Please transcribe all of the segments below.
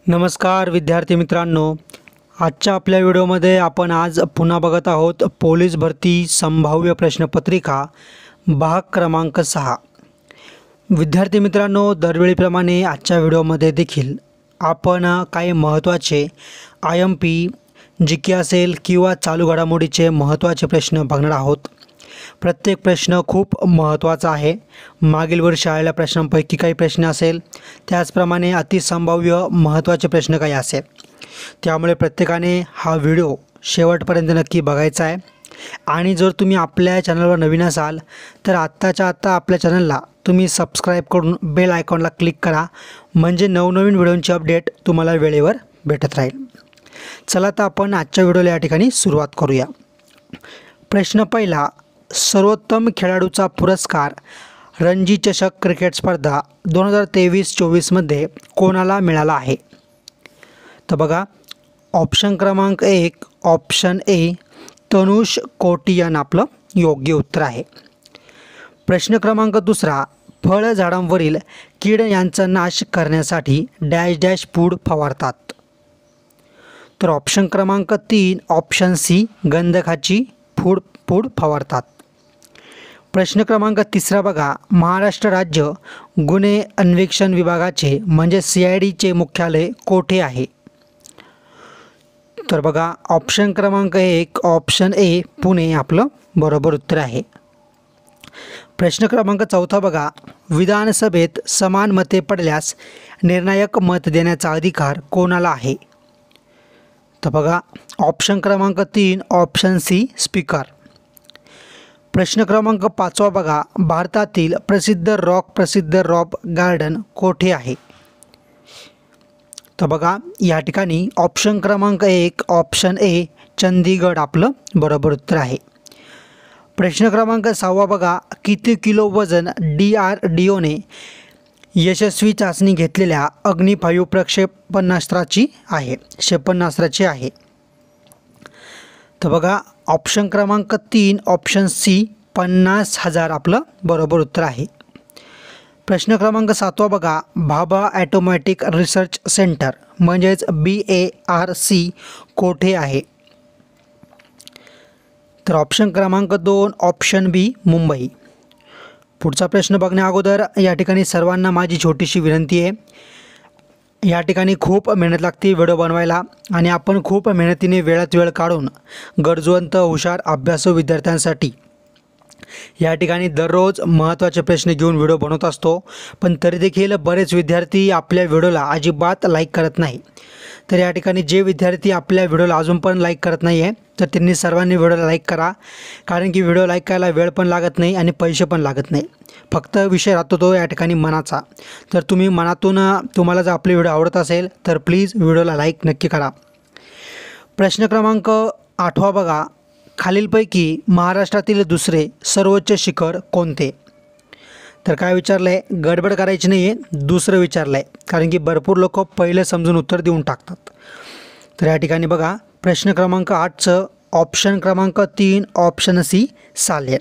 नमस्कार विद्यार्थी मित्रांनो, आजच्या आपल्या व्हिडिओमध्ये आपण आज पुन्हा बघत आहोत पोलीस भरती संभाव्य प्रश्नपत्रिका भाग क्रमांक 6। विद्यार्थी मित्रांनो, दरवेळीप्रमाणे आजच्या व्हिडिओमध्ये देखील आपण काही महत्त्वाचे IMP GK असेल किंवा चालू घडामोडीचे महत्त्वाचे प्रश्न बघणार आहोत। प्रत्येक प्रश्न खूप महत्त्वाचा आहे। मागील वर्षी आलेल्या प्रश्नांपैकी काही प्रश्न असेल, त्याचप्रमाणे अतिसंभाव्य महत्त्वाचे प्रश्न काही असेल। त्यामुळे प्रत्येकाने हा व्हिडिओ शेवटपर्यंत नक्की बघायचा आहे। आणि जर तुम्ही आपल्या चॅनलवर नवीन असाल तर आत्ताच्या आत्ता आपल्या चॅनलला तुम्ही सबस्क्राईब करून बेल आयकॉनला क्लिक करा, म्हणजे नवनवीन व्हिडिओंची अपडेट तुम्हाला वेळेवर भेटत राहील। चला तर आपण आजच्या व्हिडिओला या ठिकाणी सुरुवात करूया। प्रश्न पहिला, सर्वोत्तम खेळाडूचा पुरस्कार रणजी चषक क्रिकेट स्पर्धा 2023-24 मध्ये कोणाला मिळाला आहे? तर बघा, ऑप्शन क्रमांक 1 ऑप्शन ए तनुष कोटियान आपलं योग्य उत्तर आहे। प्रश्न क्रमांक दुसरा, फळ झाडांवरील कीड यांचा नाश करण्यासाठी डॅश डॅश पूड फवारतात? तर ऑप्शन क्रमांक 3 ऑप्शन सी गंधकाची पूड फवारतात। प्रश्न क्रमांक तिसरा बघा, महाराष्ट्र राज्य गुन्हे अन्वेषण विभागाचे म्हणजे CIDचे मुख्यालय कोठे आहे? तर बघा, ऑप्शन क्रमांक 1 ऑप्शन ए पुणे आपलं बरोबर उत्तर आहे। प्रश्न क्रमांक चौथा बघा, विधानसभेत समान मते पडल्यास निर्णायक मत देण्याचा अधिकार कोणाला आहे? तर बघा, ऑप्शन क्रमांक 3 ऑप्शन सी स्पीकर। प्रश्न क्रमांक 5 बघा, भारतातील प्रसिद्ध रॉक गार्डन कोठे आहे? तर बघा, या ठिकाणी ऑप्शन क्रमांक 1 ऑप्शन ए चंदीगड आपलं बरोबर उत्तर आहे। प्रश्न क्रमांक 6 बघा, किती किलो वजन DRDOने यशस्वी चाचणी घेतलेल्या अग्नी 5 क्षेपणास्त्राची आहे? तर बघा, ऑप्शन क्रमांक 3 ऑप्शन सी 50,000 आपलं बरोबर उत्तर आहे। प्रश्न क्रमांक 7 बघा, भाभा ॲटोमॅटिक रिसर्च सेंटर म्हणजेच BARC कोठे आहे? तर ऑप्शन क्रमांक 2 ऑप्शन बी मुंबई। पुढचा प्रश्न बघण्या अगोदर या ठिकाणी सर्वांना माझी छोटीशी विनंती आहे। या ठिकाणी खूप मेहनत लागते व्हिडिओ बनवायला आणि आपण खूप मेहनतीने वेळात वेळ काढून गरजवंत हुशार अभ्यासू विद्यार्थ्यांसाठी या ठिकाणी दररोज महत्त्वाचे प्रश्न घेऊन व्हिडिओ बनवत असतो। पण तरी देखील बरेच विद्यार्थी आपल्या व्हिडिओला अजिबात लाईक करत नाही। तर या ठिकाणी जे विद्यार्थी आपल्या व्हिडिओला अजून पण लाईक करत नाही आहे तर त्यांनी सर्वांनी व्हिडिओला लाईक करा, कारण की व्हिडिओ लाईक करायला वेळ पण लागत नाही आणि पैसे पण लागत नाही। फक्त विषय राहतो तो या ठिकाणी मनाचा। तर तुम्ही मनातून तुम्हाला जर आपले व्हिडिओ आवडत असेल तर प्लीज व्हिडिओला लाईक नक्की करा। प्रश्न क्रमांक 8 बघा, खालीलपैकी महाराष्ट्रातील दुसरे सर्वोच्च शिखर कोणते? तर काय विचारलं आहे, गडबड करायची नाही आहे, दुसरं विचारलं आहे, कारण की भरपूर लोक पहिले समजून उत्तर देऊन टाकतात। तर या ठिकाणी बघा, प्रश्न क्रमांक 8चं ऑप्शन क्रमांक 3 ऑप्शन सी सालेर।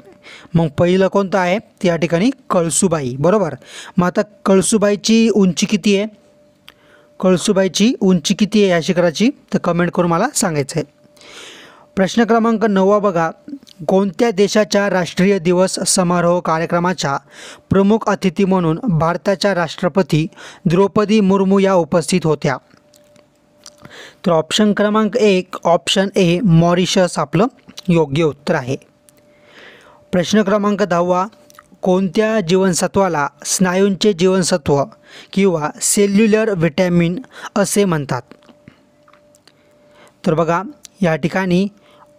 मग पहिलं कोणतं आहे? ते या ठिकाणी कळसुबाई, बरोबर। मग आता कळसुबाईची उंची किती आहे? कळसुबाईची उंची किती आहे या शिखराची? तर कमेंट करून मला सांगायचं आहे। प्रश्न क्रमांक 9 बघा, कोणत्या देशाच्या राष्ट्रीय दिवस समारोह कार्यक्रमाच्या प्रमुख अतिथी म्हणून भारताच्या राष्ट्रपती द्रौपदी मुर्मू या उपस्थित होत्या? तर ऑप्शन क्रमांक 1 ऑप्शन ए मॉरिशस आपलं योग्य उत्तर आहे। प्रश्न क्रमांक 10, कोणत्या जीवनसत्वाला स्नायूंचे जीवनसत्व किंवा सेल्युलर व्हिटॅमिन असे म्हणतात? तर बघा, या ठिकाणी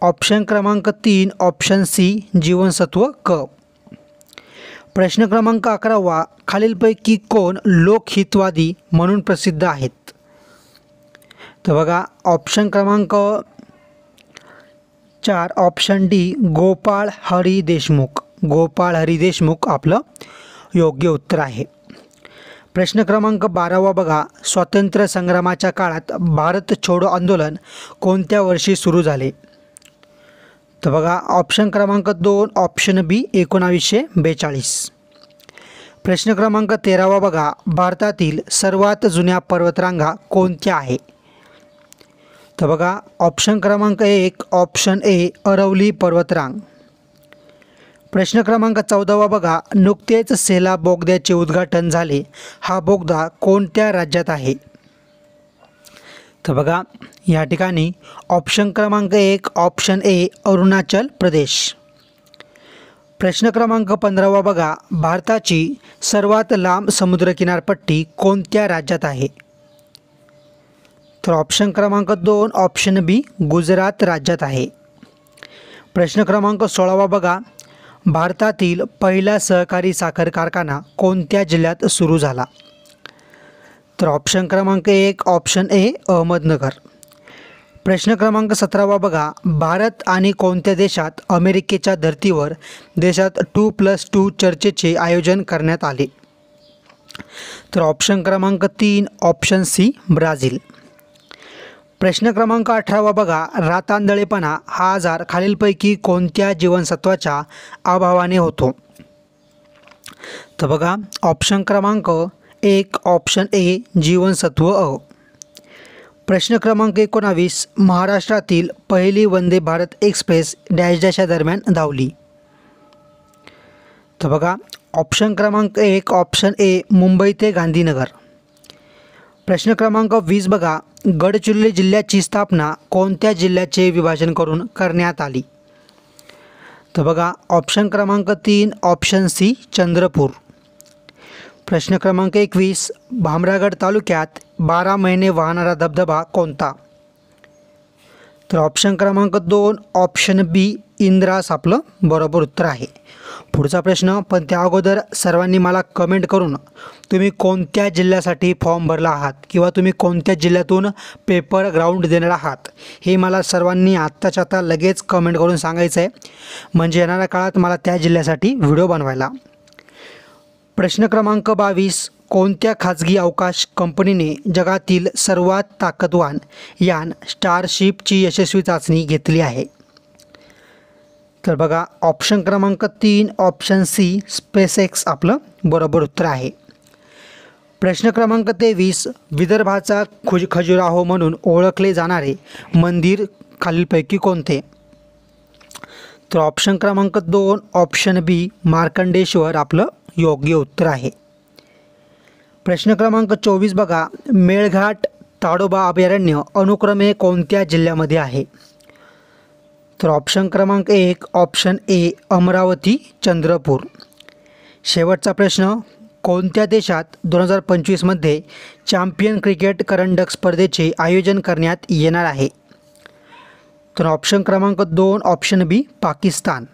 ऑप्शन क्रमांक 3 ऑप्शन सी जीवनसत्व क। प्रश्न क्रमांक 11, खालीलपैकी कोण लोकहितवादी म्हणून प्रसिद्ध आहेत? तर बघा, ऑप्शन क्रमांक 4 ऑप्शन डी गोपाळ हरी देशमुख आपलं योग्य उत्तर आहे। प्रश्न क्रमांक 12 बघा, स्वातंत्र्य संग्रामाच्या काळात भारत छोडो आंदोलन कोणत्या वर्षी सुरू झाले? तर बघा, ऑप्शन क्रमांक 2 ऑप्शन बी 1942। प्रश्न क्रमांक 13 बघा, भारतातील सर्वात जुन्या पर्वतरांगा कोणत्या आहे? तर बघा ऑप्शन क्रमांक 1 ऑप्शन ए अरवली पर्वतरांग. प्रश्न क्रमांक 14 बघा, नुकतेच सेला बोगद्याचे उद्घाटन झाले, हा बोगदा कोणत्या राज्यात आहे? तर बघा या ठिकाणी ऑप्शन क्रमांक 1 ऑप्शन ए अरुणाचल प्रदेश. प्रश्न क्रमांक 15 बघा, भारताची सर्वात लांब समुद्रकिनारपट्टी कोणत्या राज्यात आहे? तर ऑप्शन क्रमांक 2 ऑप्शन बी गुजरात राज्यात आहे. प्रश्न क्रमांक 16 बघा, भारतातील पहिला सहकारी साखर कारखाना कोणत्या जिल्ह्यात सुरू झाला? तर ऑप्शन क्रमांक 1 ऑप्शन ए अहमदनगर. प्रश्न क्रमांक 17 बघा, भारत आणि कोणत्या देशात अमेरिकेच्या धर्तीवर देशात 2+2 चर्चेचे आयोजन करण्यात आले? तर ऑप्शन क्रमांक 3 ऑप्शन सी ब्राझील. प्रश्न क्रमांक 18 बघा, रातांधळेपणा हा आजार खालीलपैकी कोणत्या जीवनसत्वाच्या अभावाने होतो? तर बघा ऑप्शन क्रमांक 1 ऑप्शन ए जीवनसत्व अ. प्रश्न क्रमांक 19, महाराष्ट्रातील पहिली वंदे भारत एक्सप्रेस डॅश डॅशच्या दरम्यान धावली? तर बघा ऑप्शन क्रमांक 1 ऑप्शन ए मुंबई ते गांधीनगर. प्रश्न क्रमांक 20 बघा, गडचिरोली जिल्ह्याची स्थापना कोणत्या जिल्ह्याचे विभाजन करून करण्यात आली? तर बघा ऑप्शन क्रमांक 3 ऑप्शन सी चंद्रपूर. प्रश्न क्रमांक 21, भामरागड तालुक्यात 12 महिने वाहणारा धबधबा कोणता? तर ऑप्शन क्रमांक 2 ऑप्शन बी इंद्रास आपलं बरोबर उत्तर आहे. पुढचा प्रश्न, पण त्या अगोदर सर्वांनी मला कमेंट करून तुम्ही कोणत्या जिल्ह्यासाठी फॉर्म भरला आहात किंवा तुम्ही कोणत्या जिल्ह्यातून पेपर ग्राउंड देणार आहात हे मला सर्वांनी आत्ताच्या आता लगेच कमेंट करून सांगायचं आहे, म्हणजे येणाऱ्या काळात मला त्या जिल्ह्यासाठी व्हिडिओ बनवायला. प्रश्न क्रमांक 22, कोणत्या खाजगी अवकाश कंपनीने जगातील सर्वात ताकदवान यान स्टारशिपची यशस्वी चाचणी घेतली आहे? तर बघा ऑप्शन क्रमांक 3 ऑप्शन सी स्पेसएक्स आपलं बरोबर उत्तर आहे. प्रश्न क्रमांक 23, विदर्भाचा खजुराहो म्हणून ओळखले जाणारे मंदिर खालीलपैकी कोणते? तर ऑप्शन क्रमांक 2 ऑप्शन बी मार्कंडेश्वर आपलं योग्य उत्तर आहे. प्रश्न क्रमांक 24 बघा, मेळघाट ताडोबा अभयारण्य अनुक्रमे कोणत्या जिल्ह्यामध्ये आहे? तर ऑप्शन क्रमांक 1 ऑप्शन ए अमरावती चंद्रपूर. शेवटचा प्रश्न, कोणत्या देशात 2025मध्ये चॅम्पियन क्रिकेट करंडक स्पर्धेचे आयोजन करण्यात येणार आहे? तर ऑप्शन क्रमांक 2 ऑप्शन बी पाकिस्तान.